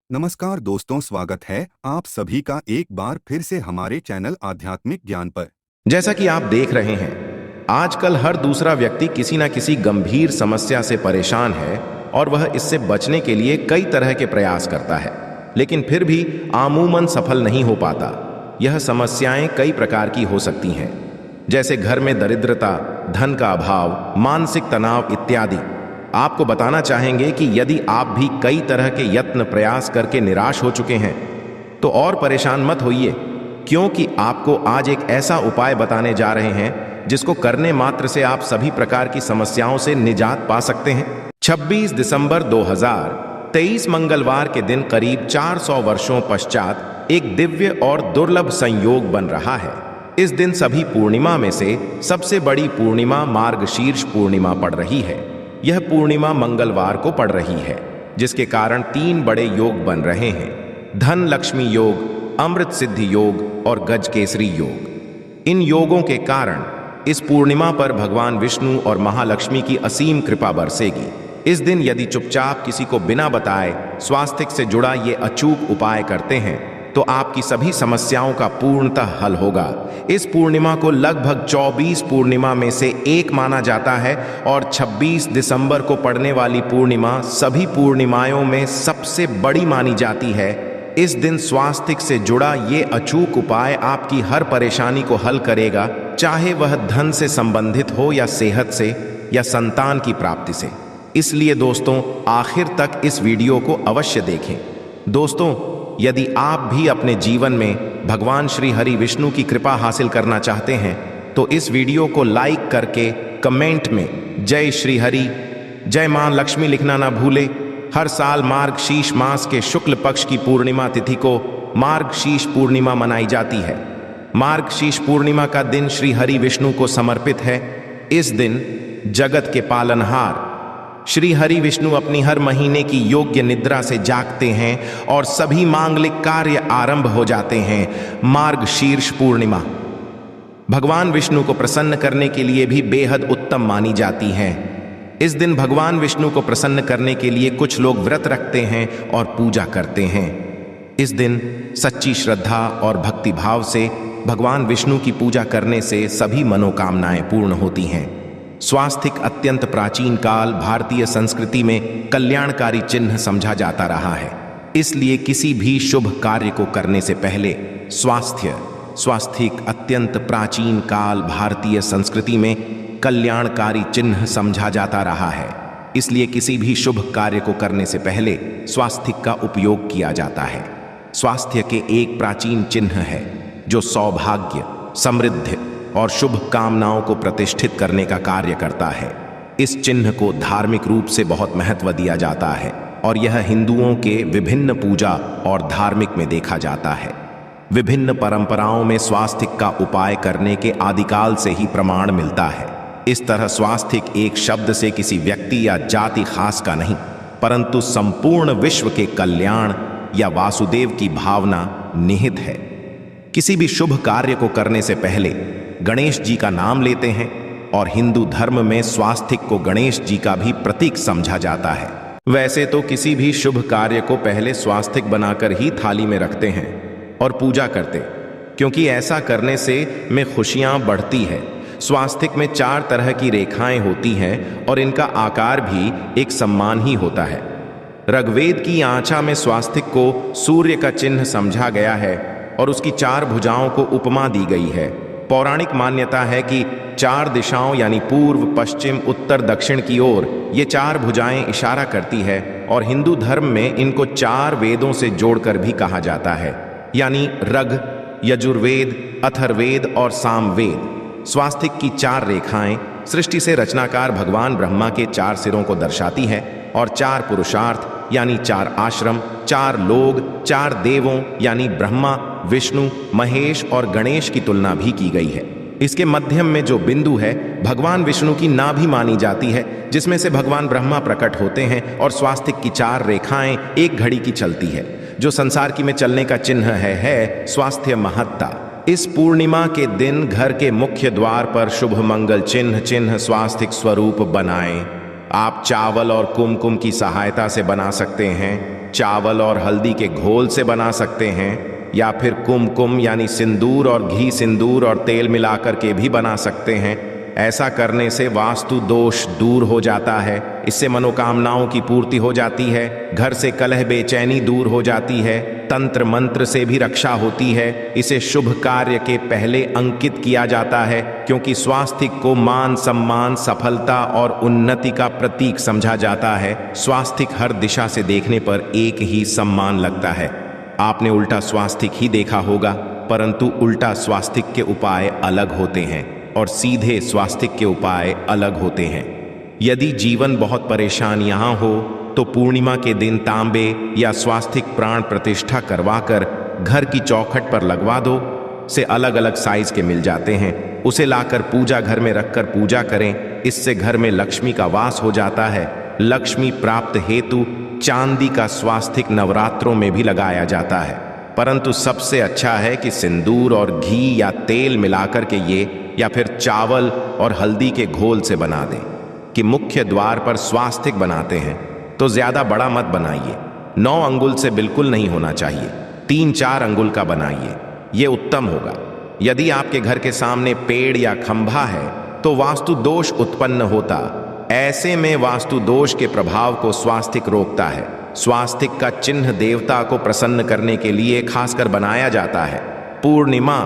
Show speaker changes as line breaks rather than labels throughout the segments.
नमस्कार दोस्तों, स्वागत है आप सभी का एक बार फिर से हमारे चैनल आध्यात्मिक ज्ञान पर।
जैसा कि आप देख रहे हैं, आजकल हर दूसरा व्यक्ति किसी न किसी गंभीर समस्या से परेशान है और वह इससे बचने के लिए कई तरह के प्रयास करता है, लेकिन फिर भी आमूमन सफल नहीं हो पाता। यह समस्याएं कई प्रकार की हो सकती हैं, जैसे घर में दरिद्रता, धन का अभाव, मानसिक तनाव इत्यादि। आपको बताना चाहेंगे कि यदि आप भी कई तरह के यत्न प्रयास करके निराश हो चुके हैं, तो और परेशान मत होइए, क्योंकि आपको आज एक ऐसा उपाय बताने जा रहे हैं जिसको करने मात्र से आप सभी प्रकार की समस्याओं से निजात पा सकते हैं। 26 दिसंबर 2023 मंगलवार के दिन करीब 400 वर्षों पश्चात एक दिव्य और दुर्लभ संयोग बन रहा है। इस दिन सभी पूर्णिमा में से सबसे बड़ी पूर्णिमा मार्गशीर्ष पूर्णिमा पड़ रही है। यह पूर्णिमा मंगलवार को पड़ रही है, जिसके कारण 3 बड़े योग बन रहे हैं: धन लक्ष्मी योग, अमृत सिद्धि योग और गज केसरी योग। इन योगों के कारण इस पूर्णिमा पर भगवान विष्णु और महालक्ष्मी की असीम कृपा बरसेगी। इस दिन यदि चुपचाप किसी को बिना बताए स्वास्थ्य से जुड़ा ये अचूक उपाय करते हैं तो आपकी सभी समस्याओं का पूर्णतः हल होगा। इस पूर्णिमा को लगभग 24 पूर्णिमा में से एक माना जाता है और 26 दिसंबर को पड़ने वाली पूर्णिमा सभी पूर्णिमाओं में सबसे बड़ी मानी जाती है। इस दिन स्वास्थ्य से जुड़ा ये अचूक उपाय आपकी हर परेशानी को हल करेगा, चाहे वह धन से संबंधित हो या सेहत से या संतान की प्राप्ति से। इसलिए दोस्तों, आखिर तक इस वीडियो को अवश्य देखें। दोस्तों, यदि आप भी अपने जीवन में भगवान श्री हरि विष्णु की कृपा हासिल करना चाहते हैं तो इस वीडियो को लाइक करके कमेंट में जय श्री हरि, जय मां लक्ष्मी लिखना ना भूले। हर साल मार्गशीर्ष मास के शुक्ल पक्ष की पूर्णिमा तिथि को मार्गशीर्ष पूर्णिमा मनाई जाती है। मार्गशीर्ष पूर्णिमा का दिन श्री हरि विष्णु को समर्पित है। इस दिन जगत के पालनहार श्री हरि विष्णु अपनी हर महीने की योग्य निद्रा से जागते हैं और सभी मांगलिक कार्य आरंभ हो जाते हैं। मार्गशीर्ष पूर्णिमा भगवान विष्णु को प्रसन्न करने के लिए भी बेहद उत्तम मानी जाती है। इस दिन भगवान विष्णु को प्रसन्न करने के लिए कुछ लोग व्रत रखते हैं और पूजा करते हैं। इस दिन सच्ची श्रद्धा और भक्ति भाव से भगवान विष्णु की पूजा करने से सभी मनोकामनाएं पूर्ण होती हैं। स्वास्तिक अत्यंत प्राचीन काल भारतीय संस्कृति में कल्याणकारी चिन्ह समझा जाता रहा है। इसलिए किसी भी शुभ कार्य को करने से पहले स्वास्तिक अत्यंत प्राचीन काल भारतीय संस्कृति में कल्याणकारी चिन्ह समझा जाता रहा है। इसलिए किसी भी शुभ कार्य को करने से पहले स्वास्तिक का उपयोग किया जाता है। स्वास्थ्य के एक प्राचीन चिन्ह है जो सौभाग्य, समृद्धि और शुभ कामनाओं को प्रतिष्ठित करने का कार्य करता है। इस चिन्ह को धार्मिक रूप से बहुत महत्व दिया जाता है और यह हिंदुओं के विभिन्न पूजा और धार्मिक में देखा जाता है। विभिन्न परंपराओं में स्वास्तिक का उपाय करने के आदिकाल से ही प्रमाण मिलता है। इस तरह स्वास्तिक एक शब्द से किसी व्यक्ति या जाति खास का नहीं, परंतु संपूर्ण विश्व के कल्याण या वासुदेव की भावना निहित है। किसी भी शुभ कार्य को करने से पहले गणेश जी का नाम लेते हैं और हिंदू धर्म में स्वास्तिक को गणेश जी का भी प्रतीक समझा जाता है। वैसे तो किसी भी शुभ कार्य को पहले स्वास्तिक बनाकर ही थाली में रखते हैं और पूजा करते, क्योंकि ऐसा करने से में खुशियां बढ़ती है। स्वास्तिक में 4 तरह की रेखाएं होती हैं और इनका आकार भी एक समान ही होता है। ऋग्वेद की आंचा में स्वास्तिक को सूर्य का चिन्ह समझा गया है और उसकी 4 भुजाओं को उपमा दी गई है। पौराणिक मान्यता है कि 4 दिशाओं यानी पूर्व, पश्चिम, उत्तर, दक्षिण की ओर ये 4 भुजाएं इशारा करती है और हिंदू धर्म में इनको 4 वेदों से जोड़कर भी कहा जाता है, यानी ऋग, यजुर्वेद, अथर्ववेद और सामवेद। स्वास्तिक की 4 रेखाएं सृष्टि से रचनाकार भगवान ब्रह्मा के 4 सिरों को दर्शाती है और 4 पुरुषार्थ यानी 4 आश्रम, 4 लोग, 4 देवों यानी ब्रह्मा, विष्णु, महेश और गणेश की तुलना भी की गई है। इसके मध्यम में जो बिंदु है भगवान विष्णु की नाभि मानी जाती है, जिसमें से भगवान ब्रह्मा प्रकट होते हैं और स्वास्तिक की 4 रेखाएं एक घड़ी की चलती है, जो संसार की में चलने का चिन्ह है स्वास्थ्य महत्ता। इस पूर्णिमा के दिन घर के मुख्य द्वार पर शुभ मंगल चिन्ह स्वास्तिक स्वरूप बनाएं आप चावल और कुमकुम की सहायता से बना सकते हैं, चावल और हल्दी के घोल से बना सकते हैं, या फिर कुमकुम यानी सिंदूर और घी, सिंदूर और तेल मिलाकर के भी बना सकते हैं। ऐसा करने से वास्तु दोष दूर हो जाता है, इससे मनोकामनाओं की पूर्ति हो जाती है, घर से कलह बेचैनी दूर हो जाती है, तंत्र मंत्र से भी रक्षा होती है। इसे शुभ कार्य के पहले अंकित किया जाता है, क्योंकि स्वास्तिक को मान सम्मान, सफलता और उन्नति का प्रतीक समझा जाता है। स्वास्तिक हर दिशा से देखने पर एक ही सम्मान लगता है। आपने उल्टा स्वास्तिक ही देखा होगा, परंतु उल्टा स्वास्तिक के उपाय अलग होते हैं और सीधे स्वास्तिक के उपाय अलग होते हैं। यदि जीवन बहुत परेशान यहाँ हो तो पूर्णिमा के दिन तांबे या स्वास्तिक प्राण प्रतिष्ठा करवाकर घर की चौखट पर लगवा दो। से अलग अलग साइज के मिल जाते हैं, उसे लाकर पूजा घर में रखकर पूजा करें। इससे घर में लक्ष्मी का वास हो जाता है। लक्ष्मी प्राप्त हेतु चांदी का स्वास्तिक नवरात्रों में भी लगाया जाता है, परंतु सबसे अच्छा है कि सिंदूर और घी या तेल मिलाकर के ये, या फिर चावल और हल्दी के घोल से बना दें। कि मुख्य द्वार पर स्वास्तिक बनाते हैं तो ज्यादा बड़ा मत बनाइए, 9 अंगुल से बिल्कुल नहीं होना चाहिए, 3-4 अंगुल का बनाइए, ये उत्तम होगा। यदि आपके घर के सामने पेड़ या खंभा है तो वास्तु दोष उत्पन्न होता। ऐसे में वास्तु दोष के प्रभाव को स्वास्तिक रोकता है। स्वास्तिक का चिन्ह देवता को प्रसन्न करने के लिए खासकर बनाया जाता है। पूर्णिमा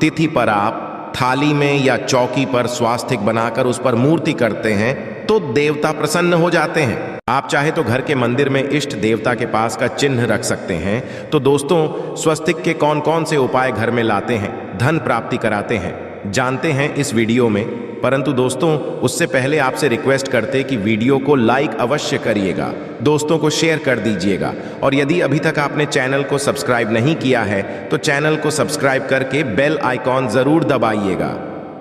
तिथि पर आप थाली में या चौकी पर स्वास्तिक बनाकर उस पर मूर्ति करते हैं तो देवता प्रसन्न हो जाते हैं। आप चाहे तो घर के मंदिर में इष्ट देवता के पास का चिन्ह रख सकते हैं। तो दोस्तों, स्वस्तिक के कौन कौन से उपाय घर में लाते हैं, धन प्राप्ति कराते हैं, जानते हैं इस वीडियो में। परंतु दोस्तों, उससे पहले आपसे रिक्वेस्ट करते कि वीडियो को लाइक अवश्य करिएगा, दोस्तों को शेयर कर दीजिएगा, और यदि अभी तक आपने चैनल को सब्सक्राइब नहीं किया है तो चैनल को सब्सक्राइब करके बेल आइकॉन जरूर दबाइएगा।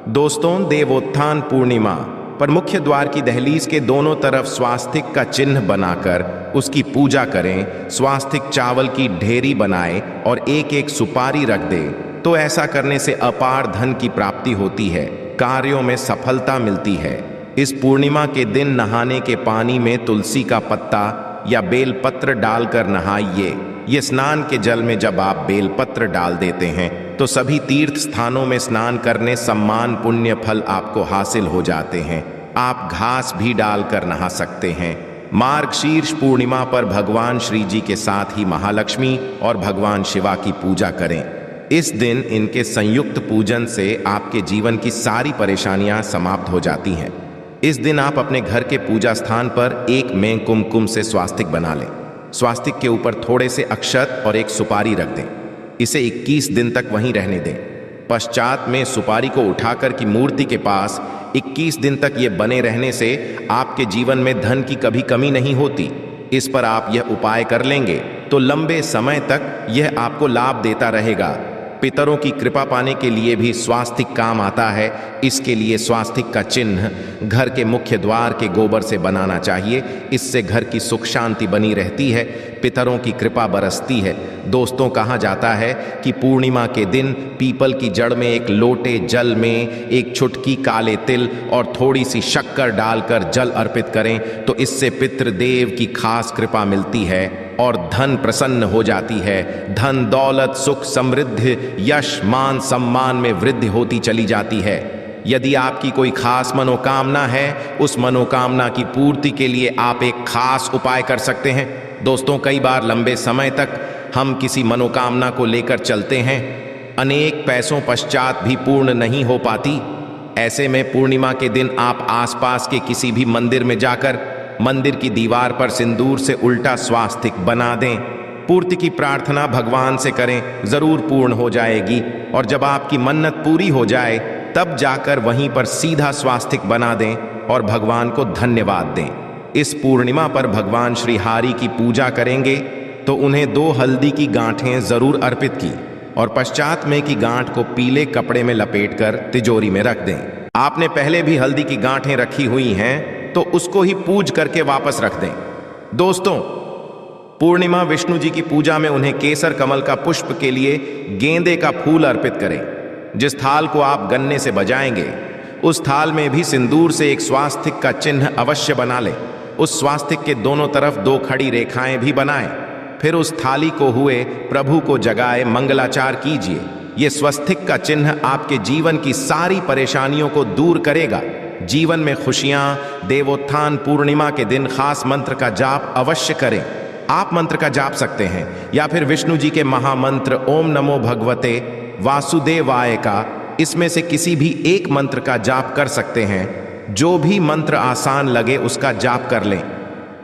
दोस्तों, देवोत्थान पूर्णिमा पर मुख्य द्वार की दहलीज के दोनों तरफ स्वास्तिक का चिन्ह बनाकर उसकी पूजा करें। स्वास्तिक चावल की ढेरी बनाएं और एक एक सुपारी रख दें। तो ऐसा करने से अपार धन की प्राप्ति होती है, कार्यों में सफलता मिलती है। इस पूर्णिमा के दिन नहाने के पानी में तुलसी का पत्ता या बेलपत्र डालकर नहाइए। ये स्नान के जल में जब आप बेलपत्र डाल देते हैं तो सभी तीर्थ स्थानों में स्नान करने सम्मान पुण्य फल आपको हासिल हो जाते हैं। आप घास भी डालकर नहा सकते हैं। मार्गशीर्ष पूर्णिमा पर भगवान श्री जी के साथ ही महालक्ष्मी और भगवान शिवा की पूजा करें। इस दिन इनके संयुक्त पूजन से आपके जीवन की सारी परेशानियां समाप्त हो जाती हैं। इस दिन आप अपने घर के पूजा स्थान पर एक में कुमकुम से स्वास्तिक बना लें। स्वास्तिक के ऊपर थोड़े से अक्षत और एक सुपारी रख दें। इसे 21 दिन तक वहीं रहने दें। पश्चात में सुपारी को उठाकर की मूर्ति के पास 21 दिन तक ये बने रहने से आपके जीवन में धन की कभी कमी नहीं होती। इस पर आप यह उपाय कर लेंगे तो लंबे समय तक यह आपको लाभ देता रहेगा। पितरों की कृपा पाने के लिए भी स्वास्तिक काम आता है। इसके लिए स्वास्तिक का चिन्ह घर के मुख्य द्वार के गोबर से बनाना चाहिए। इससे घर की सुख शांति बनी रहती है, पितरों की कृपा बरसती है। दोस्तों, कहा जाता है कि पूर्णिमा के दिन पीपल की जड़ में एक लोटे जल में एक चुटकी काले तिल और थोड़ी सी शक्कर डालकर जल अर्पित करें तो इससे पितृदेव की खास कृपा मिलती है और धन प्रसन्न हो जाती है। धन दौलत सुख समृद्धि यश मान सम्मान में वृद्धि होती चली जाती है। यदि आपकी कोई खास मनोकामना है, उस मनोकामना की पूर्ति के लिए आप एक खास उपाय कर सकते हैं। दोस्तों, कई बार लंबे समय तक हम किसी मनोकामना को लेकर चलते हैं, अनेक पैसों पश्चात भी पूर्ण नहीं हो पाती। ऐसे में पूर्णिमा के दिन आप आसपास के किसी भी मंदिर में जाकर मंदिर की दीवार पर सिंदूर से उल्टा स्वास्तिक बना दें। पूर्ति की प्रार्थना भगवान से करें, जरूर पूर्ण हो जाएगी। और जब आपकी मन्नत पूरी हो जाए तब जाकर वहीं पर सीधा स्वास्तिक बना दें और भगवान को धन्यवाद दें। इस पूर्णिमा पर भगवान श्री हरि की पूजा करेंगे तो उन्हें 2 हल्दी की गांठें जरूर अर्पित की और पश्चात में की गांठ को पीले कपड़े में लपेटकर तिजोरी में रख दें। आपने पहले भी हल्दी की गांठें रखी हुई हैं तो उसको ही पूज करके वापस रख दें। दोस्तों, पूर्णिमा विष्णु जी की पूजा में उन्हें केसर कमल का पुष्प के लिए गेंदे का फूल अर्पित करें। जिस थाल को आप गन्ने से बजाएंगे उस थाल में भी सिंदूर से एक स्वास्तिक का चिन्ह अवश्य बना लें। उस स्वास्तिक के दोनों तरफ 2 खड़ी रेखाएं भी बनाएं। फिर उस थाली को हुए प्रभु को जगाए मंगलाचार कीजिए। ये स्वस्तिक का चिन्ह आपके जीवन की सारी परेशानियों को दूर करेगा। जीवन में खुशियां, देवोत्थान पूर्णिमा के दिन खास मंत्र का जाप अवश्य करें। आप मंत्र का जाप सकते हैं या फिर विष्णु जी के महामंत्र ओम नमो भगवते वासुदेवाय का, इसमें से किसी भी एक मंत्र का जाप कर सकते हैं। जो भी मंत्र आसान लगे उसका जाप कर लें।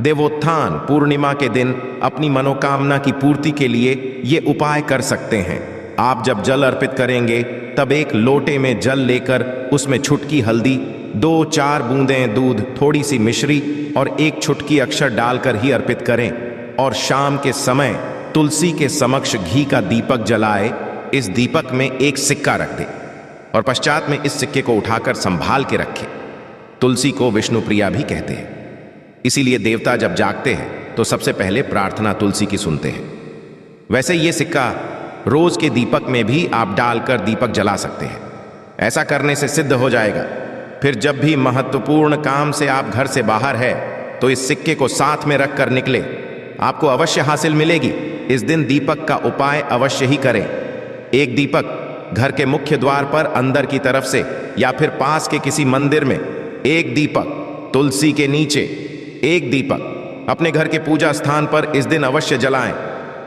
देवोत्थान पूर्णिमा के दिन अपनी मनोकामना की पूर्ति के लिए ये उपाय कर सकते हैं। आप जब जल अर्पित करेंगे तब एक लोटे में जल लेकर उसमें छुटकी हल्दी, 2-4 बूंदें दूध, थोड़ी सी मिश्री और 1 छुटकी अक्षर डालकर ही अर्पित करें। और शाम के समय तुलसी के समक्ष घी का दीपक जलाए। इस दीपक में एक सिक्का रख दे और पश्चात में इस सिक्के को उठाकर संभाल के रखें। तुलसी को विष्णु प्रिया भी कहते हैं, इसीलिए देवता जब जागते हैं तो सबसे पहले प्रार्थना तुलसी की सुनते हैं। वैसे ये सिक्का रोज के दीपक में भी आप डालकर दीपक जला सकते हैं। ऐसा करने से सिद्ध हो जाएगा। फिर जब भी महत्वपूर्ण काम से आप घर से बाहर है तो इस सिक्के को साथ में रखकर निकले, आपको अवश्य हासिल मिलेगी। इस दिन दीपक का उपाय अवश्य ही करें। एक दीपक घर के मुख्य द्वार पर अंदर की तरफ से या फिर पास के किसी मंदिर में, एक दीपक तुलसी के नीचे, एक दीपक अपने घर के पूजा स्थान पर इस दिन अवश्य जलाएं।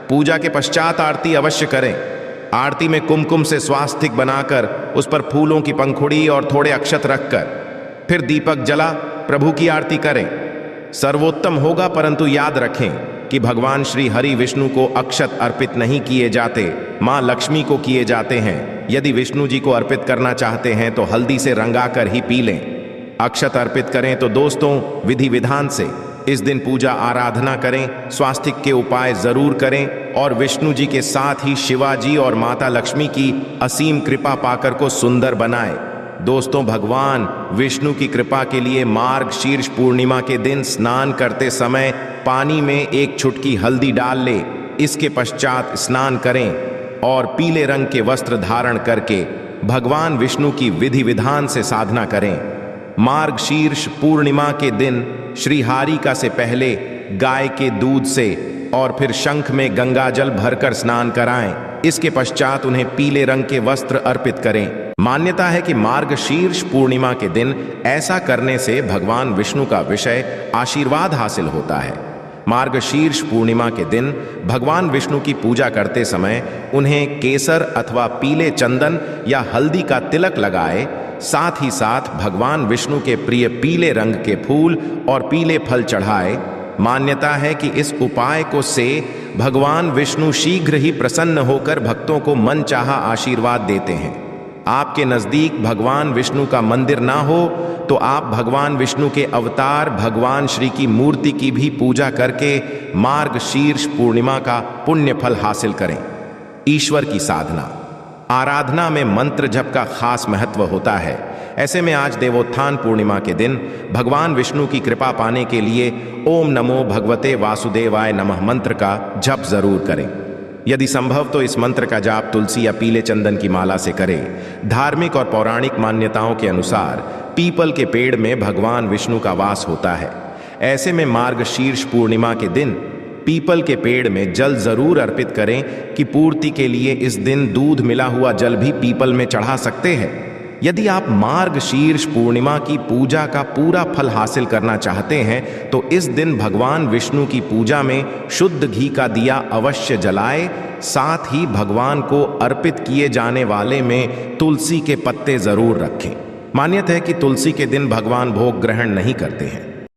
पूजा के पश्चात आरती अवश्य करें। आरती में कुमकुम से स्वास्तिक बनाकर उस पर फूलों की पंखुड़ी और थोड़े अक्षत रखकर फिर दीपक जला प्रभु की आरती करें। सर्वोत्तम होगा, परंतु याद रखें कि भगवान श्री हरि विष्णु को अक्षत अर्पित नहीं किए जाते, मां लक्ष्मी को किए जाते हैं। यदि विष्णु जी को अर्पित करना चाहते हैं तो हल्दी से रंगाकर ही पी लें। अक्षत अर्पित करें तो दोस्तों विधि विधान से इस दिन पूजा आराधना करें, स्वास्तिक के उपाय जरूर करें और विष्णु जी के साथ ही शिवाजी और माता लक्ष्मी की असीम कृपा पाकर को सुंदर बनाएं। दोस्तों, भगवान विष्णु की कृपा के लिए मार्गशीर्ष पूर्णिमा के दिन स्नान करते समय पानी में 1 छुटकी हल्दी डाल ले। इसके पश्चात स्नान करें और पीले रंग के वस्त्र धारण करके भगवान विष्णु की विधि विधान से साधना करें। मार्गशीर्ष पूर्णिमा के दिन श्रीहारिका से पहले गाय के दूध से और फिर शंख में गंगाजल भरकर स्नान कराएं। इसके पश्चात उन्हें पीले रंग के वस्त्र अर्पित करें। मान्यता है कि मार्गशीर्ष पूर्णिमा के दिन ऐसा करने से भगवान विष्णु का विषय आशीर्वाद हासिल होता है। मार्गशीर्ष पूर्णिमा के दिन भगवान विष्णु की पूजा करते समय उन्हें केसर अथवा पीले चंदन या हल्दी का तिलक लगाए। साथ ही साथ भगवान विष्णु के प्रिय पीले रंग के फूल और पीले फल चढ़ाए। मान्यता है कि इस उपाय को से भगवान विष्णु शीघ्र ही प्रसन्न होकर भक्तों को मनचाहा आशीर्वाद देते हैं। आपके नजदीक भगवान विष्णु का मंदिर ना हो तो आप भगवान विष्णु के अवतार भगवान श्री की मूर्ति की भी पूजा करके मार्गशीर्ष पूर्णिमा का पुण्य फल हासिल करें। ईश्वर की साधना आराधना में मंत्र जप का खास महत्व होता है। ऐसे में आज देवोत्थान पूर्णिमा के दिन भगवान विष्णु की कृपा पाने के लिए ओम नमो भगवते वासुदेवाय नमः मंत्र का जप जरूर करें। यदि संभव तो इस मंत्र का जाप तुलसी या पीले चंदन की माला से करें। धार्मिक और पौराणिक मान्यताओं के अनुसार पीपल के पेड़ में भगवान विष्णु का वास होता है। ऐसे में मार्गशीर्ष पूर्णिमा के दिन पीपल के पेड़ में जल जरूर अर्पित करें कि पूर्ति के लिए इस दिन दूध मिला हुआ जल भी पीपल में चढ़ा सकते हैं। यदि आप मार्गशीर्ष पूर्णिमा की पूजा का पूरा फल हासिल करना चाहते हैं तो इस दिन भगवान विष्णु की पूजा में शुद्ध घी का दिया अवश्य जलाए। साथ ही भगवान को अर्पित किए जाने वाले में तुलसी के पत्ते जरूर रखें। मान्यता है कि तुलसी के दिन भगवान भोग ग्रहण नहीं करते हैं।